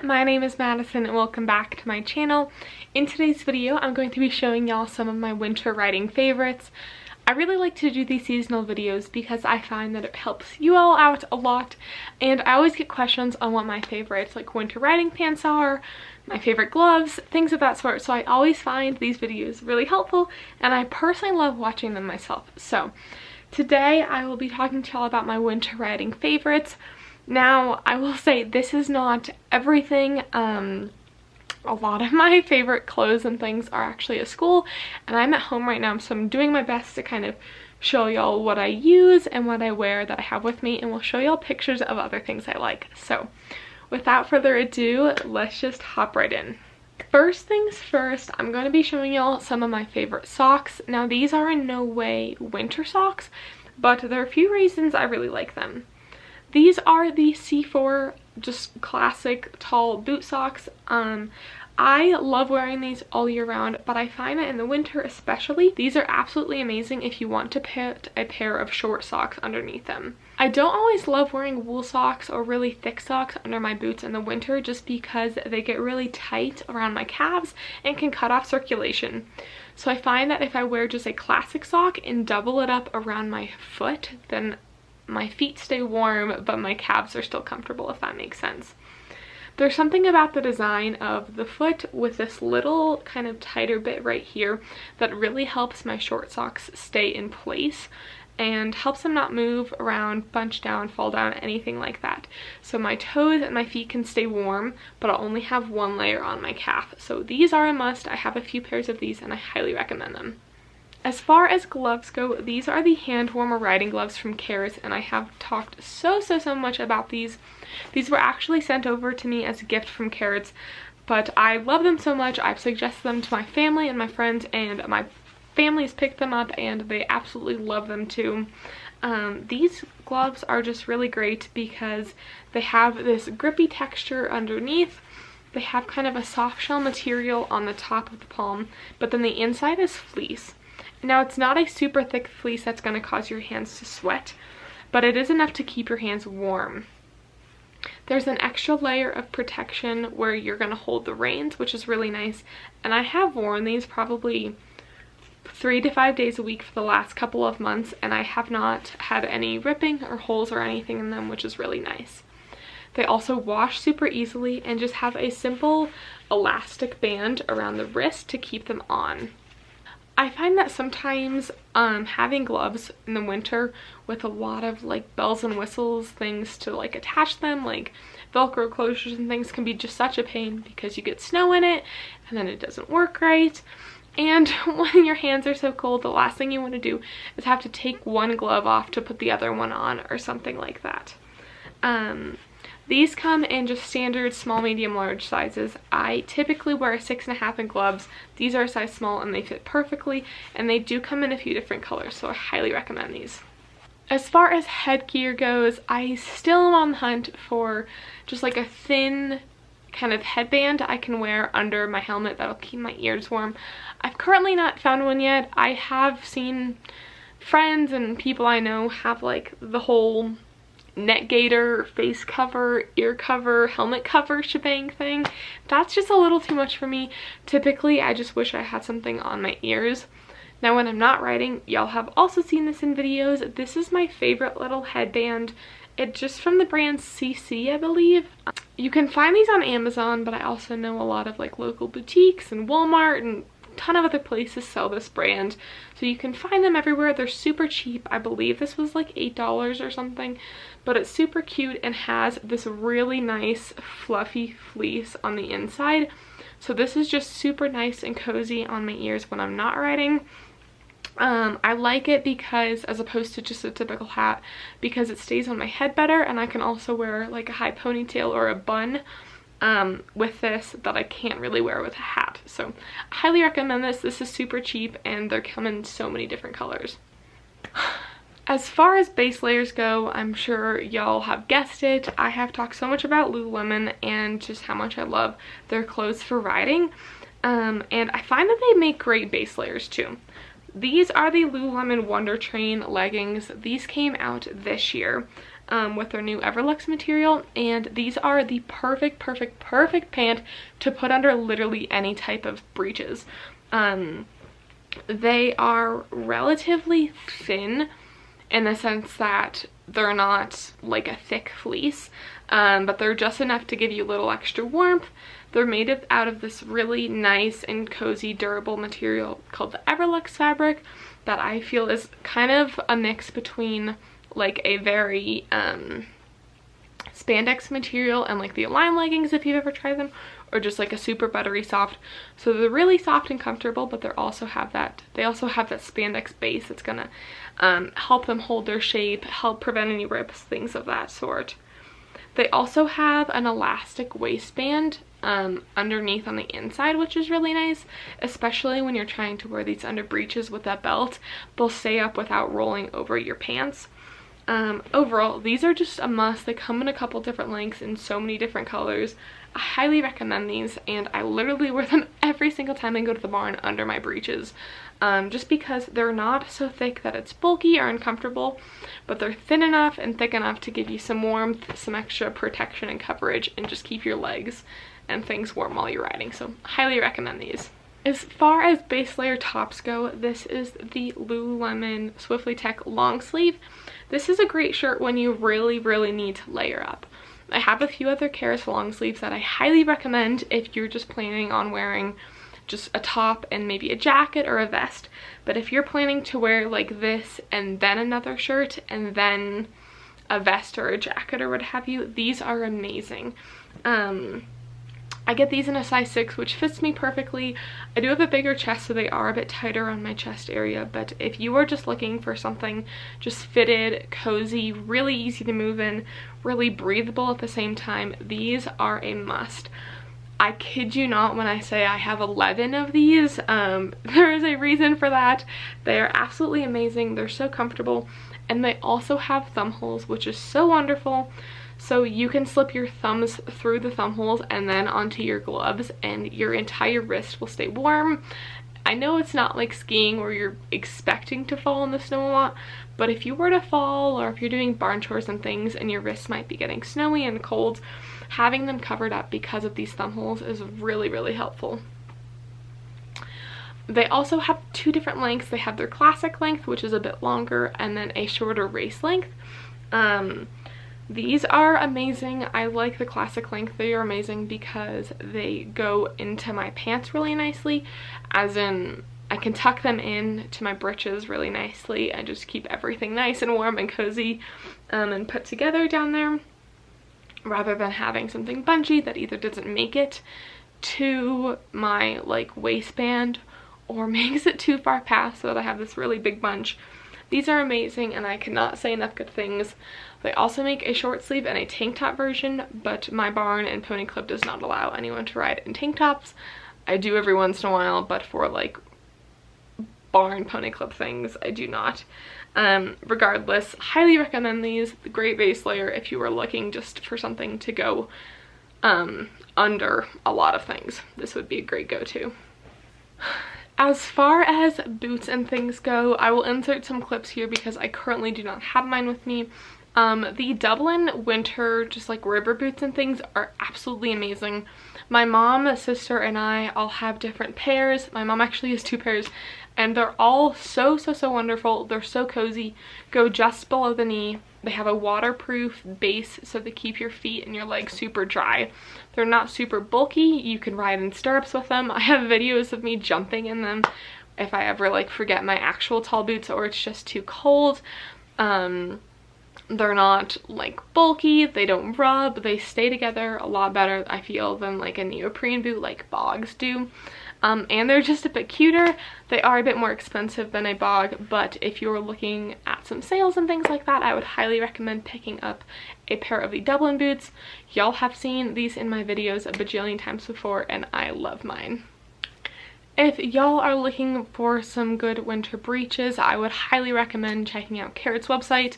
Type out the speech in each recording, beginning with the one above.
My name is Madison and welcome back to my channel. In today's video, I'm going to be showing y'all some of my winter riding favorites. I really like to do these seasonal videos because I find that it helps you all out a lot, and I always get questions on what my favorites like winter riding pants are, my favorite gloves, things of that sort, so I always find these videos really helpful and I personally love watching them myself. So today I will be talking to y'all about my winter riding favorites. Now, I will say this is not everything. A lot of my favorite clothes and things are actually at school, and I'm at home right now, so I'm doing my best to kind of show y'all what I use and what I wear that I have with me, and we'll show y'all pictures of other things I like. So, without further ado, let's just hop right in. First things first, I'm going to be showing y'all some of my favorite socks. Now, these are in no way winter socks, but there are a few reasons I really like them. These are the C4 just classic tall boot socks. I love wearing these all year round, but I find that in the winter especially, these are absolutely amazing if you want to put a pair of short socks underneath them. I don't always love wearing wool socks or really thick socks under my boots in the winter just because they get really tight around my calves and can cut off circulation. So I find that if I wear just a classic sock and double it up around my foot, then my feet stay warm, but my calves are still comfortable, if that makes sense. There's something about the design of the foot with this little kind of tighter bit right here that really helps my short socks stay in place and helps them not move around, bunch down, fall down, anything like that. So my toes and my feet can stay warm, but I'll only have one layer on my calf. So these are a must. I have a few pairs of these and I highly recommend them. As far as gloves go, these are the hand warmer riding gloves from Kerrits, and I have talked so much about these. These were actually sent over to me as a gift from Kerrits, but I love them so much I've suggested them to my family and my friends, and my family's picked them up and they absolutely love them too. These gloves are just really great because they have this grippy texture underneath. They have kind of a soft shell material on the top of the palm, but then the inside is fleece. Now, it's not a super thick fleece that's going to cause your hands to sweat, but it is enough to keep your hands warm. There's an extra layer of protection where you're going to hold the reins, which is really nice, and I have worn these probably 3 to 5 days a week for the last couple of months, and I have not had any ripping or holes or anything in them, which is really nice. They also wash super easily and just have a simple elastic band around the wrist to keep them on. I find that sometimes having gloves in the winter with a lot of like bells and whistles, things to like attach them, like Velcro closures and things, can be just such a pain because you get snow in it and then it doesn't work right. And when your hands are so cold, the last thing you want to do is have to take one glove off to put the other one on or something like that. These come in just standard small, medium, large sizes. I typically wear a 6.5 in gloves. These are a size small and they fit perfectly, and they do come in a few different colors, so I highly recommend these. As far as headgear goes, I still am on the hunt for just like a thin kind of headband I can wear under my helmet that'll keep my ears warm. I've currently not found one yet. I have seen friends and people I know have like the whole neck gaiter, face cover, ear cover, helmet cover shebang thing. That's just a little too much for me. Typically, I just wish I had something on my ears. Now, when I'm not riding, y'all have also seen this in videos. This is my favorite little headband. It's just from the brand CC, I believe. You can find these on Amazon, but I also know a lot of like local boutiques and Walmart and ton of other places sell this brand, so you can find them everywhere. They're super cheap. I believe this was like $8 or something, but it's super cute and has this really nice fluffy fleece on the inside. So this is just super nice and cozy on my ears when I'm not riding. I like it because, as opposed to just a typical hat, because it stays on my head better, and I can also wear like a high ponytail or a bun with this that I can't really wear with a hat. So I highly recommend this. This is super cheap and they're coming in so many different colors. As far as base layers go, I'm sure y'all have guessed it. I have talked so much about Lululemon and just how much I love their clothes for riding. And I find that they make great base layers too. These are the Lululemon Wonder Train leggings. These came out this year with their new Everlux material, and these are the perfect pant to put under literally any type of breeches. They are relatively thin in the sense that they're not like a thick fleece, but they're just enough to give you a little extra warmth. They're made out of this really nice and cozy durable material called the Everlux fabric that I feel is kind of a mix between like a very spandex material and like the Align leggings if you've ever tried them, or just like a super buttery soft. So they're really soft and comfortable, but they also have that spandex base that's gonna help them hold their shape, help prevent any rips, things of that sort. They also have an elastic waistband underneath on the inside, which is really nice, especially when you're trying to wear these under breeches with that belt. They'll stay up without rolling over your pants. Overall, these are just a must. They come in a couple different lengths in so many different colors. I highly recommend these, and I literally wear them every single time I go to the barn under my breeches, just because they're not so thick that it's bulky or uncomfortable, but they're thin enough and thick enough to give you some warmth, some extra protection and coverage, and just keep your legs and things warm while you're riding. So highly recommend these. As far as base layer tops go, this is the Lululemon Swiftly Tech long sleeve. This is a great shirt when you really need to layer up. I have a few other Kerrits long sleeves that I highly recommend if you're just planning on wearing just a top and maybe a jacket or a vest. But if you're planning to wear like this and then another shirt and then a vest or a jacket or what have you, these are amazing. I get these in a size 6, which fits me perfectly. I do have a bigger chest, so they are a bit tighter on my chest area, but if you are just looking for something just fitted, cozy, really easy to move in, really breathable at the same time, these are a must. I kid you not when I say I have 11 of these. There is a reason for that. They are absolutely amazing. They're so comfortable, and they also have thumb holes, which is so wonderful. So you can slip your thumbs through the thumb holes and then onto your gloves, and your entire wrist will stay warm. I know it's not like skiing where you're expecting to fall in the snow a lot, but if you were to fall, or if you're doing barn chores and things and your wrists might be getting snowy and cold, having them covered up because of these thumb holes is really helpful. They also have 2 different lengths. They have their classic length, which is a bit longer, and then a shorter race length. These are amazing. I like the classic length. They are amazing because they go into my pants really nicely, as in I can tuck them in to my breeches really nicely and just keep everything nice and warm and cozy and put together down there, rather than having something bunchy that either doesn't make it to my like waistband or makes it too far past so that I have this really big bunch. These are amazing, and I cannot say enough good things. They also make a short sleeve and a tank top version, but my barn and pony club does not allow anyone to ride in tank tops. I do every once in a while, but for like barn pony club things, I do not. Regardless, highly recommend these. Great base layer if you are looking just for something to go under a lot of things. This would be a great go-to. As far as boots and things go, I will insert some clips here because I currently do not have mine with me. The Dublin winter, just like river boots and things, are absolutely amazing. My mom, sister, and I all have different pairs. My mom actually has 2 pairs, and they're all so wonderful. They're so cozy, go just below the knee. They have a waterproof base so they keep your feet and your legs super dry. They're not super bulky. You can ride in stirrups with them. I have videos of me jumping in them if I ever like forget my actual tall boots or it's just too cold. They're not like bulky, they don't rub, they stay together a lot better, I feel, than like a neoprene boot like Bogs do. and they're just a bit cuter. They are a bit more expensive than a bog, but if you're looking at some sales and things like that, I would highly recommend picking up a pair of the Dublin boots. Y'all have seen these in my videos a bajillion times before, and I love mine. If y'all are looking for some good winter breeches, I would highly recommend checking out Kerrits' website.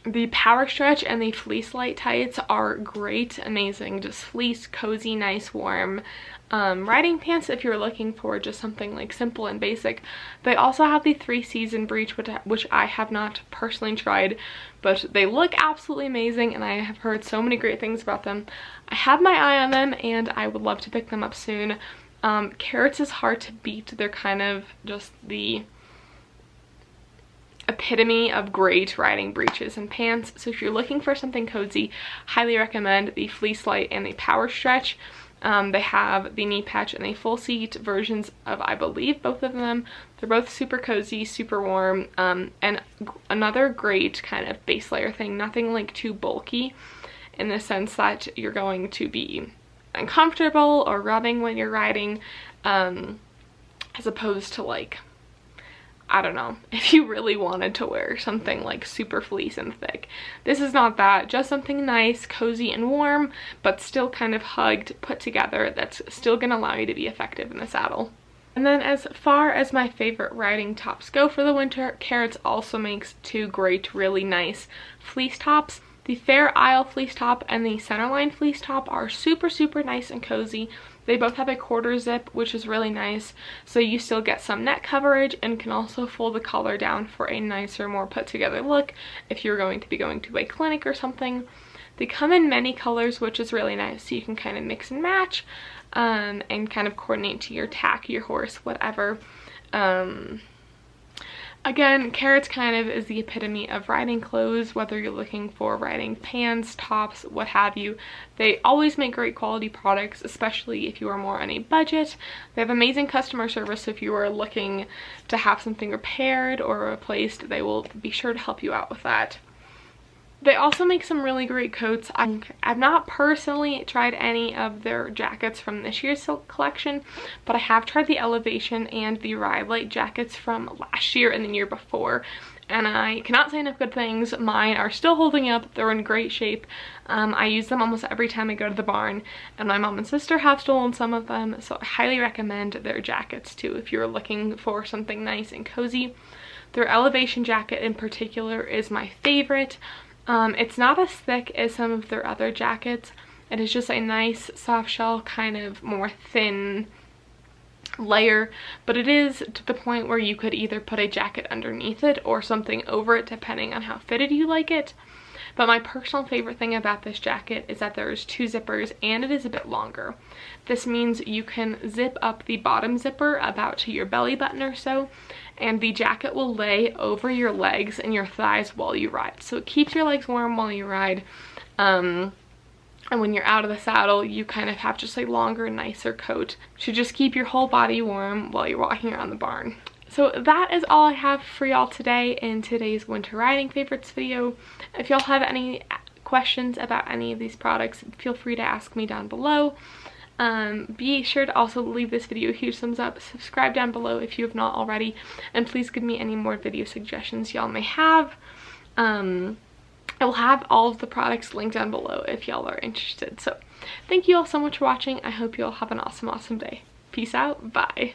The Power Stretch and the Fleece light tights are great, amazing, just fleece, cozy, nice, warm riding pants if you're looking for just something like simple and basic. They also have the 3-season breech, which I have not personally tried, but they look absolutely amazing and I have heard so many great things about them. I have my eye on them and I would love to pick them up soon. Kerrits is hard to beat. They're kind of just the epitome of great riding breeches and pants. So if you're looking for something cozy, highly recommend the Fleece Light and the Power Stretch. They have the knee patch and the full seat versions of, I believe, both of them. They're both super cozy, super warm, and another great kind of base layer thing. Nothing like too bulky in the sense that you're going to be uncomfortable or rubbing when you're riding, as opposed to, like, I don't know, if you really wanted to wear something like super fleece and thick. This is not that, just something nice, cozy, and warm, but still kind of hugged, put together, that's still gonna allow you to be effective in the saddle. And then as far as my favorite riding tops go for the winter, Kerrits also makes 2 great, really nice fleece tops. The Fair Isle fleece top and the Centerline fleece top are super, super nice and cozy. They both have a quarter zip, which is really nice, so you still get some neck coverage and can also fold the collar down for a nicer, more put together look if you're going to be going to a clinic or something. They come in many colors, which is really nice, so you can kind of mix and match and kind of coordinate to your tack, your horse, whatever. Again, Kerrits kind of is the epitome of riding clothes, whether you're looking for riding pants, tops, what have you. They always make great quality products, especially if you are more on a budget. They have amazing customer service, so if you are looking to have something repaired or replaced, they will be sure to help you out with that. They also make some really great coats. I've not personally tried any of their jackets from this year's silk collection, but I have tried the Elevation and the Ride Light jackets from last year and the year before, and I cannot say enough good things. Mine are still holding up. They're in great shape. I use them almost every time I go to the barn, and my mom and sister have stolen some of them, so I highly recommend their jackets too if you're looking for something nice and cozy. Their Elevation jacket in particular is my favorite. It's not as thick as some of their other jackets. It is just a nice soft shell, kind of more thin layer, but it is to the point where you could either put a jacket underneath it or something over it depending on how fitted you like it. But my personal favorite thing about this jacket is that there's 2 zippers and it is a bit longer. This means you can zip up the bottom zipper about to your belly button or so, and the jacket will lay over your legs and your thighs while you ride. So it keeps your legs warm while you ride. And when you're out of the saddle, you kind of have just a longer, nicer coat to just keep your whole body warm while you're walking around the barn. So that is all I have for y'all today in today's winter riding favorites video. If y'all have any questions about any of these products, feel free to ask me down below. Be sure to also leave this video a huge thumbs up, subscribe down below if you have not already, and please give me any more video suggestions y'all may have. I will have all of the products linked down below if y'all are interested. So thank you all so much for watching. I hope you all have an awesome day. Peace out. Bye.